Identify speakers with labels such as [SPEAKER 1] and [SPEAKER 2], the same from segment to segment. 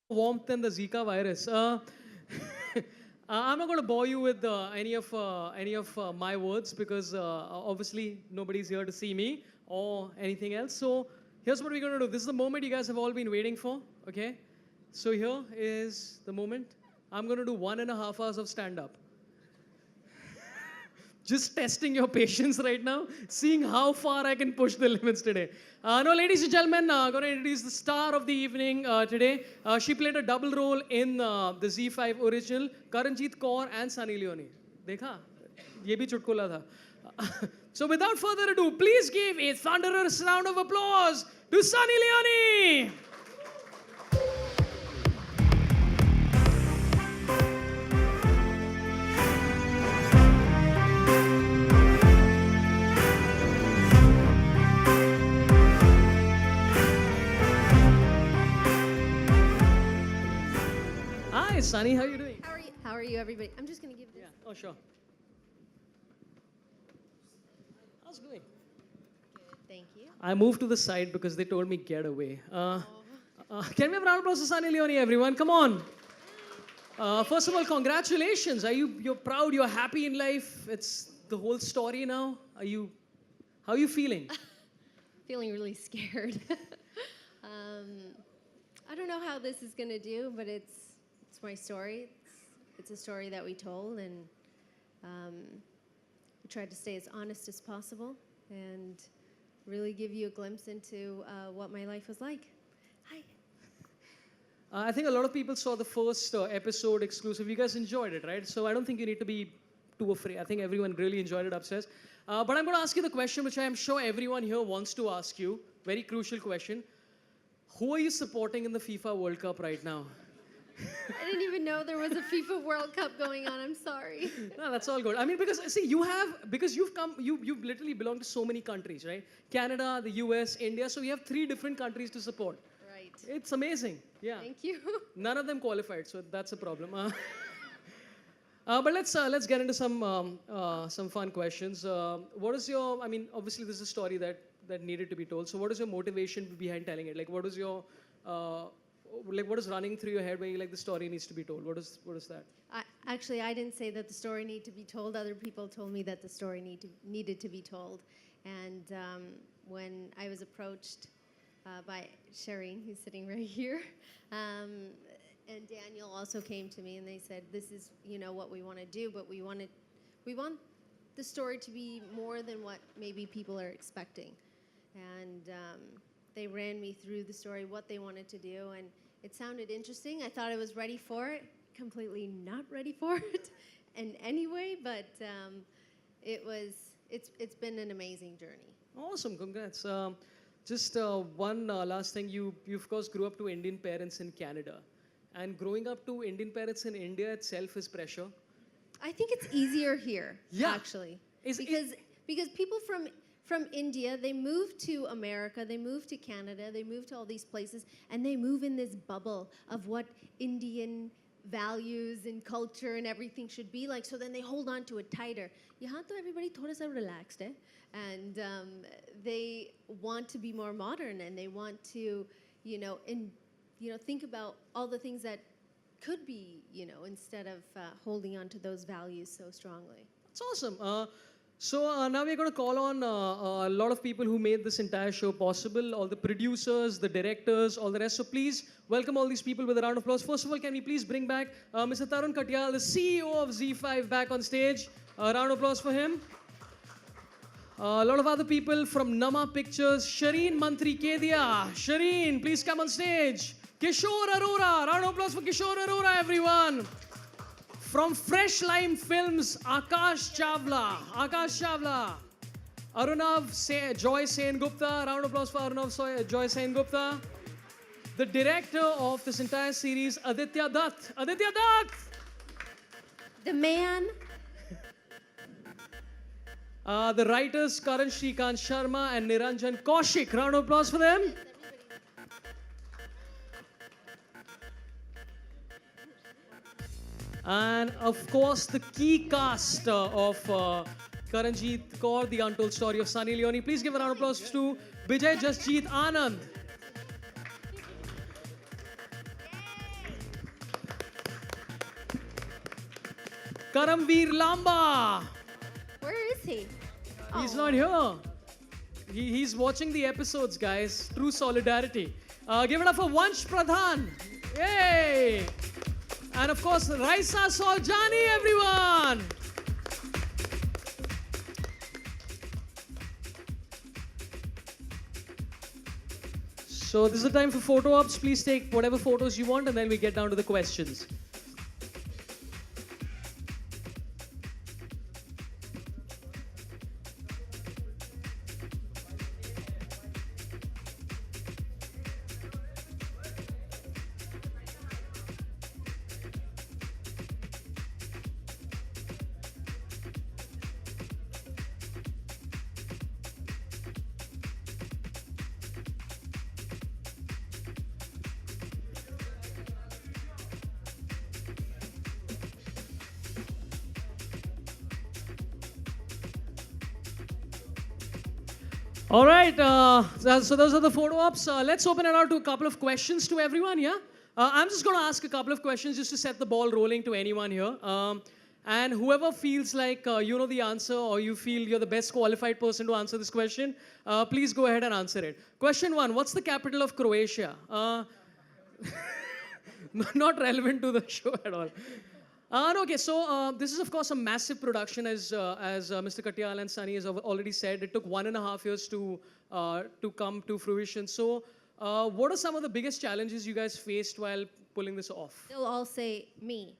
[SPEAKER 1] warmth than the Zika virus. I'm not going to bore you with any of my words because obviously nobody's here to see me or anything else. So here's what we're going to do. This is the moment you guys have all been waiting for. Okay. So here is the moment. I'm going to do 1.5 hours of stand-up. Just testing your patience right now, seeing how far I can push the limits today. No, ladies and gentlemen, going to introduce the star of the evening today. She played a double role in the Z5 original, Karenjit Kaur and Sunny Leone. Dekha? Ye bhi chutkola tha. So without further ado, please give a thunderous round of applause to Sunny Leone. Hi, Sunny, how are you doing?
[SPEAKER 2] How are you, everybody? I'm just going to give this.
[SPEAKER 1] Yeah, oh, sure. How's it going?
[SPEAKER 2] Good, thank you.
[SPEAKER 1] I moved to the side because they told me get away. Can we have a round of applause to Sunny Leone, everyone? Come on. First of all, congratulations. You're proud, you're happy in life. It's the whole story now. How are you feeling?
[SPEAKER 2] Feeling really scared. I don't know how this is going to do, but it's my story. It's a story that we told, and we tried to stay as honest as possible and really give you a glimpse into what my life was like. Hi.
[SPEAKER 1] I think a lot of people saw the first episode exclusive. You guys enjoyed it, right? So I don't think you need to be too afraid. I think everyone really enjoyed it upstairs. But I'm going to ask you the question which I am sure everyone here wants to ask you. Very crucial question. Who are you supporting in the FIFA World Cup right now?
[SPEAKER 2] I didn't even know there was a FIFA World Cup going on. I'm sorry.
[SPEAKER 1] No, that's all good. I mean, because see, you've literally belonged to so many countries, right? Canada, the US, India. So you have 3 different countries to support.
[SPEAKER 2] Right.
[SPEAKER 1] It's amazing. Yeah.
[SPEAKER 2] Thank you.
[SPEAKER 1] None of them qualified, so that's a problem. But let's get into some fun questions. What is your? I mean, obviously this is a story that needed to be told. So what is your motivation behind telling it? Like, what is your what is running through your head when you like the story needs to be told? What is that?
[SPEAKER 2] Actually, I didn't say that the story needed to be told. Other people told me that the story needed to be told. And when I was approached by Shireen, who's sitting right here, and Daniel also came to me and they said, "This is what we want to do, but we want the story to be more than what maybe people are expecting." And they ran me through the story, what they wanted to do, and it sounded interesting. I thought I was ready for it, completely not ready for it in any way, but it's been an amazing journey.
[SPEAKER 1] Awesome, congrats. Just one last thing. You of course grew up to Indian parents in Canada, and growing up to Indian parents in India itself is pressure.
[SPEAKER 2] I think it's easier here, actually, because people from India, they move to America, they move to Canada, they move to all these places, and they move in this bubble of what Indian values and culture and everything should be like. So then they hold on to it tighter. Yahan to everybody thoda sa relaxed hai, and they want to be more modern, and they want to, think about all the things that could be, instead of holding on to those values so strongly.
[SPEAKER 1] That's awesome. So now we're going to call on a lot of people who made this entire show possible, all the producers, the directors, all the rest. So please welcome all these people with a round of applause. First of all, can we please bring back Mr. Tarun Katyal, the CEO of Z5, back on stage. A round of applause for him. A lot of other people from Nama Pictures. Shireen Mantri Kedia. Shireen, please come on stage. Kishore Arora. Round of applause for Kishore Arora, everyone. From Fresh Lime Films, Akash Chawla. Arunav Joy Sen Gupta. Round of applause for Arunav Joy Sen Gupta. The director of this entire series, Aditya Dutt.
[SPEAKER 2] The man.
[SPEAKER 1] The writers, Karan Shrikant Sharma and Niranjan Kaushik. Round of applause for them. And of course, the key cast of Karanjit Kaur, the Untold Story of Sunny Leone. Please give a round of applause to Bijay Jasjeet Anand. Karamveer Lamba.
[SPEAKER 2] Where is he?
[SPEAKER 1] He's
[SPEAKER 2] Oh.
[SPEAKER 1] not here. He's watching the episodes, guys. True solidarity. Give it up for Vansh Pradhan. Yay! And of course, Raisa Soljani, everyone. So this is the time for photo ops. Please take whatever photos you want, and then we get down to the questions. All right, so those are the photo ops. Let's open it out to a couple of questions to everyone, yeah? I'm just going to ask a couple of questions just to set the ball rolling to anyone here. And whoever feels like you know the answer or you feel you're the best qualified person to answer this question, please go ahead and answer it. Question 1, what's the capital of Croatia? Not relevant to the show at all. No, okay, so this is of course a massive production, as Mr. Katyal and Sunny has already said. It took 1.5 years to come to fruition. So, what are some of the biggest challenges you guys faced while pulling this off?
[SPEAKER 2] They'll all say me.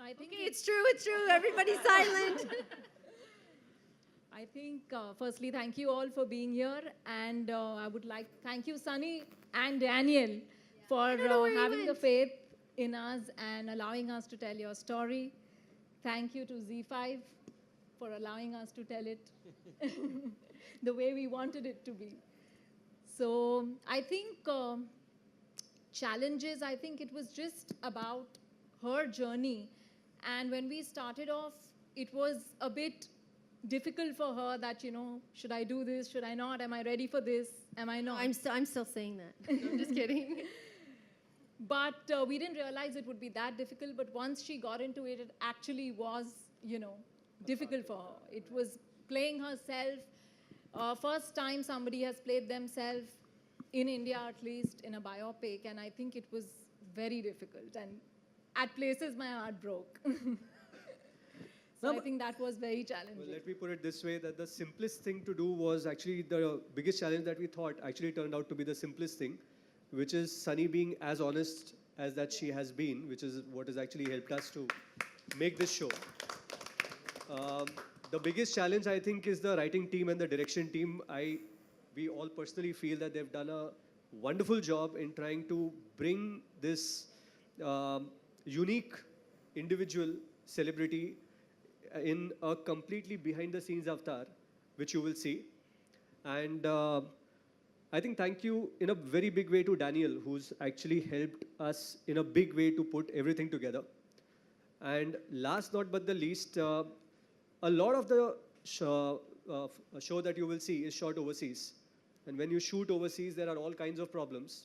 [SPEAKER 3] I think
[SPEAKER 2] Okay, it's true, it's true. Everybody's silent.
[SPEAKER 3] I think firstly, thank you all for being here, and I would like to thank you, Sunny and Daniel, for
[SPEAKER 2] know where you
[SPEAKER 3] having the
[SPEAKER 2] went.
[SPEAKER 3] faith in us and allowing us to tell your story. Thank you to Z5 for allowing us to tell it the way we wanted it to be. So I think challenges, I think it was just about her journey. And when we started off, it was a bit difficult for her that, you know, should I do this? Should I not? Am I ready for this? Am I not?
[SPEAKER 2] I'm still saying that. I'm just kidding.
[SPEAKER 3] But we didn't realize it would be that difficult. But once she got into it, it actually was, you know, difficult for her. It was playing herself. First time somebody has played themselves, in India at least, in a biopic. And I think it was very difficult. And at places, my heart broke. So I think that was very challenging.
[SPEAKER 4] Well, let me put it this way, that the simplest thing to do was actually the biggest challenge that we thought actually turned out to be the simplest thing, which is Sunny being as honest as that she has been, which is what has actually helped us to make this show. The biggest challenge, I think, is the writing team and the direction team. We all personally feel that they've done a wonderful job in trying to bring this unique individual celebrity in a completely behind-the-scenes avatar, which you will see. And I think thank you in a very big way to Daniel, who's actually helped us in a big way to put everything together. And last not but the least, a lot of the show that you will see is shot overseas. And when you shoot overseas, there are all kinds of problems.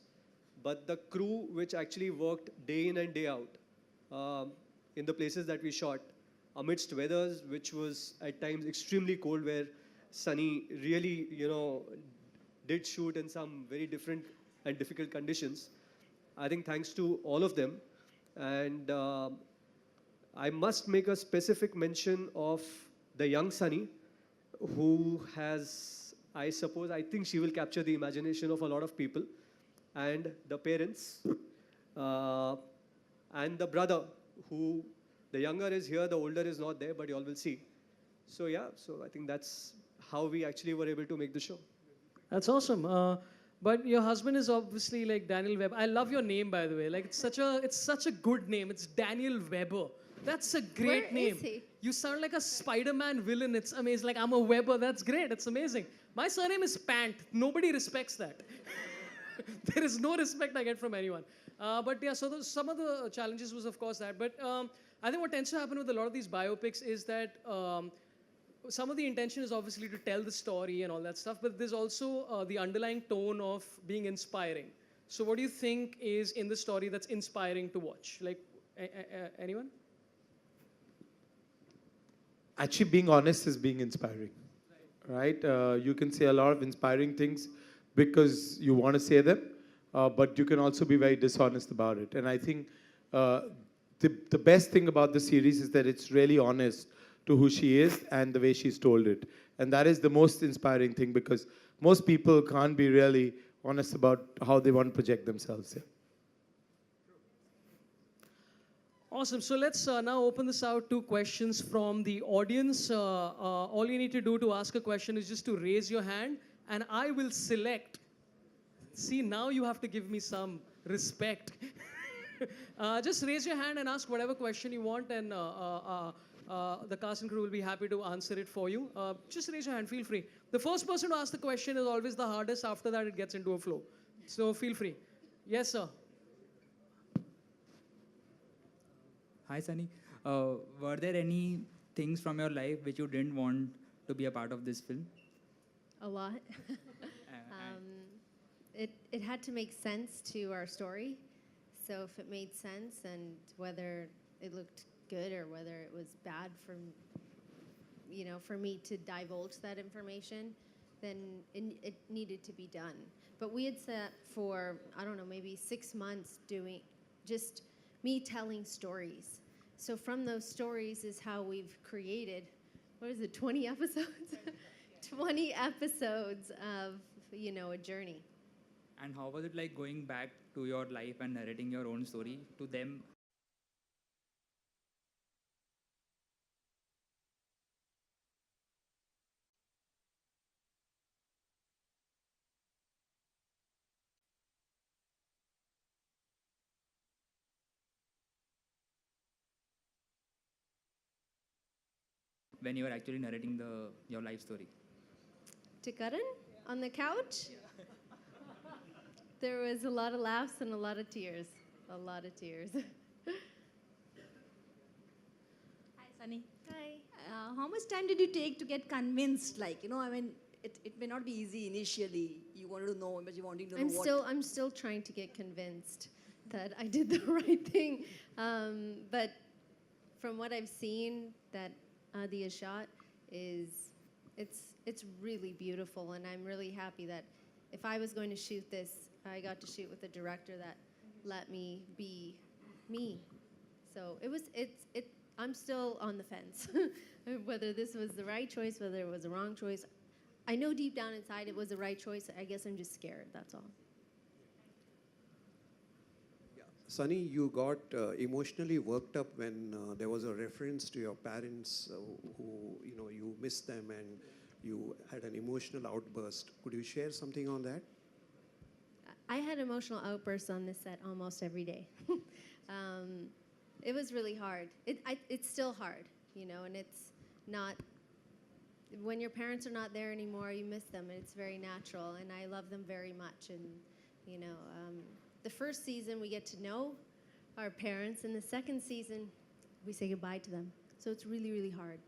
[SPEAKER 4] But the crew which actually worked day in and day out in the places that we shot, amidst weathers which was at times extremely cold, where Sunny really, you know, did shoot in some very different and difficult conditions. I think thanks to all of them. And I must make a specific mention of the young Sunny, who has, I think she will capture the imagination of a lot of people, and the parents, and the brother, who the younger is here, the older is not there, but you all will see. So yeah, so I think that's how we actually were able to make the show.
[SPEAKER 1] That's awesome. But your husband is obviously like Daniel Webber. I love your name, by the way. Like it's such a good name. It's Daniel Webber. That's a great
[SPEAKER 2] Where
[SPEAKER 1] name.
[SPEAKER 2] is he?
[SPEAKER 1] You sound like a Spider-Man villain. It's amazing. Like I'm a Webber. That's great. It's amazing. My surname is Pant. Nobody respects that. There is no respect I get from anyone. But yeah, so some of the challenges was of course that. But I think what tends to happen with a lot of these biopics is that some of the intention is obviously to tell the story and all that stuff, but there's also the underlying tone of being inspiring. So what do you think is in the story that's inspiring to watch? Like, anyone?
[SPEAKER 5] Actually, being honest is being inspiring, right? You can say a lot of inspiring things because you want to say them, but you can also be very dishonest about it. And I think the best thing about the series is that it's really honest to who she is and the way she's told it. And that is the most inspiring thing because most people can't be really honest about how they want to project themselves. Yeah.
[SPEAKER 1] Awesome. So let's now open this out to questions from the audience. All you need to do to ask a question is just to raise your hand, and I will select. See, now you have to give me some respect. Just raise your hand and ask whatever question you want, and the cast and crew will be happy to answer it for you. Just raise your hand, feel free. The first person to ask the question is always the hardest. After that, it gets into a flow. So feel free. Yes, sir.
[SPEAKER 6] Hi, Sunny. Were there any things from your life which you didn't want to be a part of this film?
[SPEAKER 2] A lot. It had to make sense to our story. So if it made sense and whether it looked good or whether it was bad for me to divulge that information, then it needed to be done. But we had set for, I don't know, maybe 6 months doing just me telling stories. So from those stories is how we've created, 20 episodes? 20 episodes of, a journey.
[SPEAKER 6] And how was it like going back to your life and narrating your own story to them? When you were actually narrating your life story?
[SPEAKER 2] To Karan on the couch. There was a lot of laughs and a lot of tears. A lot of tears.
[SPEAKER 7] Hi, Sunny.
[SPEAKER 2] Hi.
[SPEAKER 7] How much time did you take to get convinced? It may not be easy initially. You wanted to know, but you wanted to know
[SPEAKER 2] I'm still trying to get convinced that I did the right thing. But from what I've seen that Adia shot it's really beautiful, and I'm really happy that if I was going to shoot this, I got to shoot with a director that let me be me. So I'm still on the fence whether this was the right choice, whether it was the wrong choice. I know deep down inside it was the right choice. I guess I'm just scared, that's all.
[SPEAKER 8] Sunny, you got emotionally worked up when there was a reference to your parents who, you missed them and you had an emotional outburst. Could you share something on that?
[SPEAKER 2] I had emotional outbursts on this set almost every day. It was really hard. It's still hard, and it's not, when your parents are not there anymore, you miss them, and it's very natural, and I love them very much. And, the first season, we get to know our parents. In the second season, we say goodbye to them. So it's really, really hard.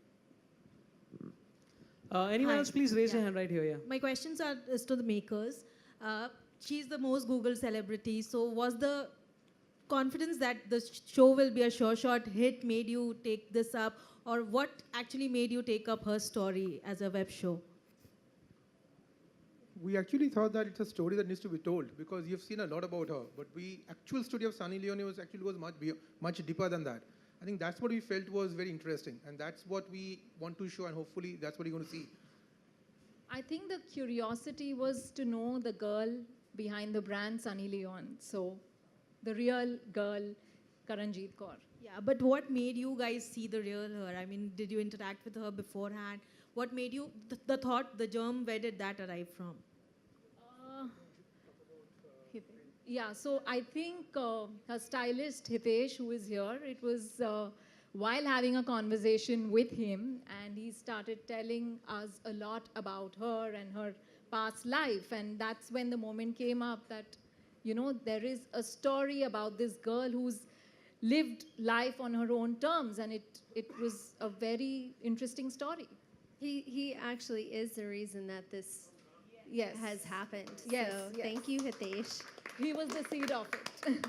[SPEAKER 1] Anyone
[SPEAKER 9] Hi.
[SPEAKER 1] else, please raise your
[SPEAKER 9] Yeah.
[SPEAKER 1] hand right here. Yeah.
[SPEAKER 9] My questions is to the makers. She's the most Googled celebrity. So was the confidence that the show will be a sure shot hit made you take this up? Or what actually made you take up her story as a web show?
[SPEAKER 10] We actually thought that it's a story that needs to be told because you've seen a lot about her. But actual story of Sunny Leone was much deeper than that. I think that's what we felt was very interesting, and that's what we want to show, and hopefully that's what you're going to see.
[SPEAKER 3] I think the curiosity was to know the girl behind the brand Sunny Leone. So the real girl, Karenjit Kaur.
[SPEAKER 9] Yeah, but what made you guys see the real her? I mean, did you interact with her beforehand? What made you, the thought, the germ, where did that arrive from?
[SPEAKER 3] Yeah, so I think her stylist, Hitesh, who is here, it was while having a conversation with him, and he started telling us a lot about her and her past life. And that's when the moment came up that, there is a story about this girl who's lived life on her own terms, and it was a very interesting story.
[SPEAKER 2] He actually is the reason that this,
[SPEAKER 3] Yes.
[SPEAKER 2] has happened.
[SPEAKER 3] Yes,
[SPEAKER 2] So
[SPEAKER 3] yes.
[SPEAKER 2] thank you, Hitesh.
[SPEAKER 3] He was the seed of it.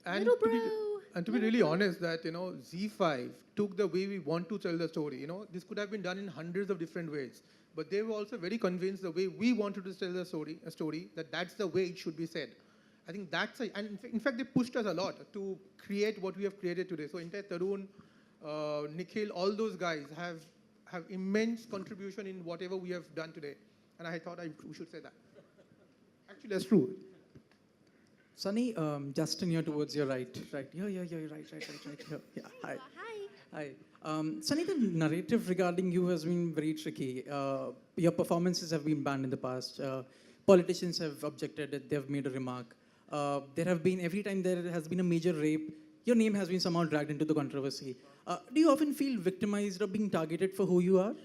[SPEAKER 10] And
[SPEAKER 2] Little
[SPEAKER 10] to be,
[SPEAKER 2] bro.
[SPEAKER 10] and to be really honest, that Z5 took the way we want to tell the story. This could have been done in hundreds of different ways, but they were also very convinced the way we wanted to tell the story, that's the way it should be said. I think and in fact they pushed us a lot to create what we have created today. So entire Tarun, Nikhil, all those guys have immense contribution in whatever we have done today, and I thought we should say that. Actually, that's true.
[SPEAKER 11] Sunny, Justin here towards your right. Right. Yeah, right here. Yeah, hi.
[SPEAKER 2] Hi.
[SPEAKER 11] Hi. Sunny, the narrative regarding you has been very tricky. Your performances have been banned in the past. Politicians have objected, they've made a remark. There have been, every time there has been a major rape, your name has been somehow dragged into the controversy. Do you often feel victimized or being targeted for who you are?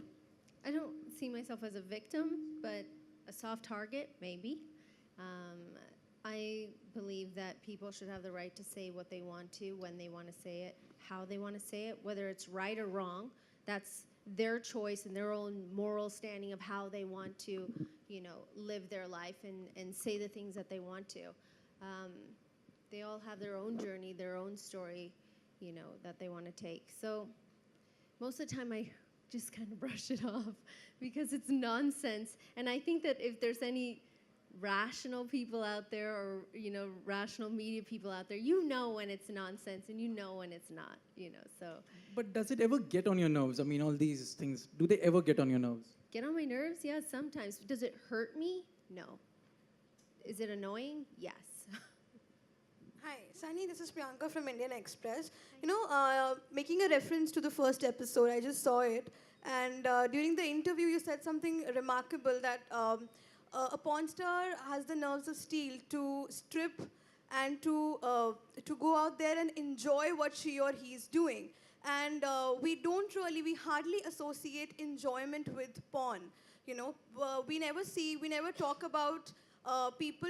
[SPEAKER 2] I don't see myself as a victim, but a soft target, maybe. I believe that people should have the right to say what they want to, when they want to say it, how they want to say it, whether it's right or wrong. That's their choice and their own moral standing of how they want to, live their life and say the things that they want to. They all have their own journey, their own story, that they want to take. So most of the time I just kind of brush it off because it's nonsense. And I think that if there's any rational people out there or, rational media people out there, when it's nonsense and when it's not, so.
[SPEAKER 11] But does it ever get on your nerves? I mean, all these things, do they ever get on your nerves?
[SPEAKER 2] Get on my nerves? Yeah, sometimes. Does it hurt me? No. Is it annoying? Yes.
[SPEAKER 12] Hi, Sunny, this is Priyanka from Indian Express. Making a reference to the first episode, I just saw it. And during the interview, you said something remarkable that a porn star has the nerves of steel to strip and to go out there and enjoy what she or he is doing. And we hardly associate enjoyment with porn. We never talk about people.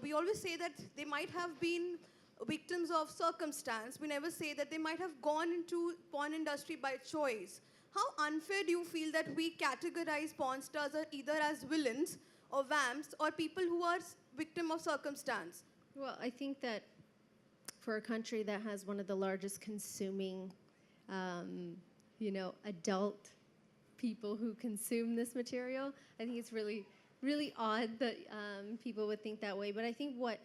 [SPEAKER 12] We always say that they might have been victims of circumstance. We never say that they might have gone into porn industry by choice. How unfair do you feel that we categorize porn stars either as villains or vamps or people who are victim of circumstance?
[SPEAKER 2] Well, I think that for a country that has one of the largest consuming, adult people who consume this material, I think it's really, really odd that people would think that way. But I think what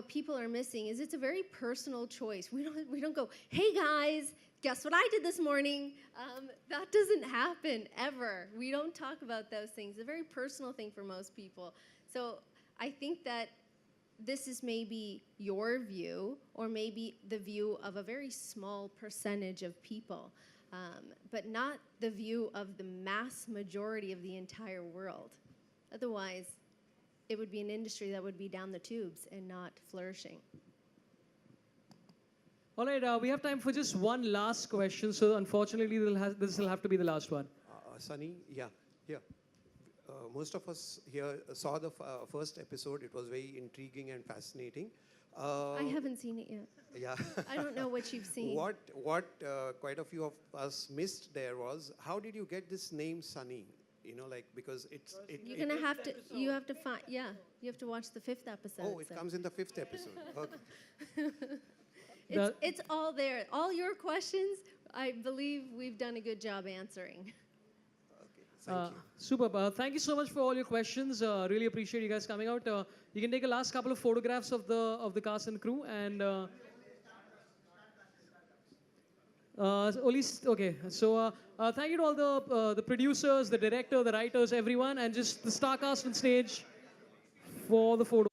[SPEAKER 2] people are missing is it's a very personal choice. We don't go, hey guys, guess what I did this morning? That doesn't happen ever. We don't talk about those things. It's a very personal thing for most people. So I think that this is maybe your view or maybe the view of a very small percentage of people, but not the view of the mass majority of the entire world. Otherwise, it would be an industry that would be down the tubes and not flourishing.
[SPEAKER 1] All right, we have time for just one last question. So unfortunately, this will have to be the last one.
[SPEAKER 8] Sunny, yeah. Most of us here saw the first episode. It was very intriguing and fascinating.
[SPEAKER 2] I haven't seen it yet.
[SPEAKER 8] Yeah.
[SPEAKER 2] I don't know what you've seen.
[SPEAKER 8] What quite a few of us missed there was, how did you get this name Sunny? Because
[SPEAKER 2] You're gonna have to. You have to find. Yeah, you have to watch the 5th episode.
[SPEAKER 8] Oh, it comes in the 5th episode. Okay.
[SPEAKER 2] It's all there. All your questions, I believe we've done a good job answering.
[SPEAKER 8] Thank you.
[SPEAKER 1] Super. Thank you so much for all your questions. Really appreciate you guys coming out. You can take a last couple of photographs of the cast and crew and. Okay. So thank you to all the producers, the director, the writers, everyone, and just the star cast on stage for the photo.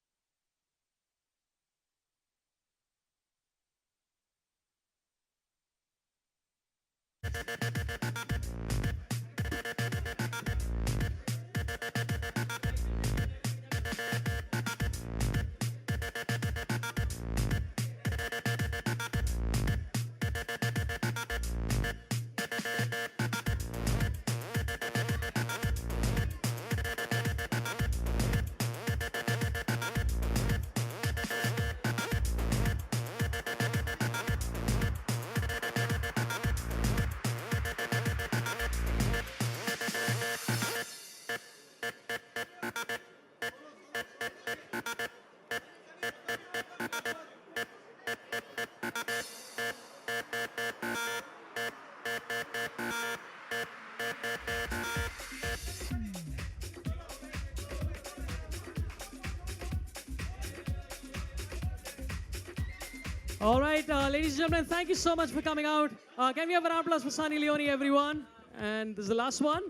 [SPEAKER 1] All right, ladies and gentlemen, thank you so much for coming out. Can we have a round of applause for Sunny Leone, everyone? And this is the last one.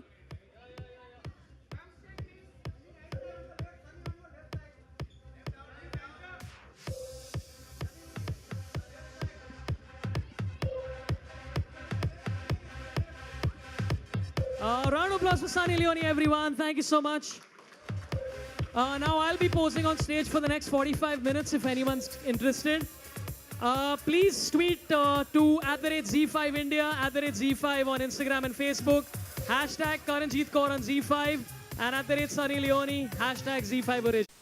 [SPEAKER 1] Round of applause for Sunny Leone, everyone. Thank you so much. Now I'll be posing on stage for the next 45 minutes if anyone's interested. Please tweet to @Z5 India, @Z5 on Instagram and Facebook, #Karenjit Kaur on Z5, and @Sunny Leone, #Z5 Origin.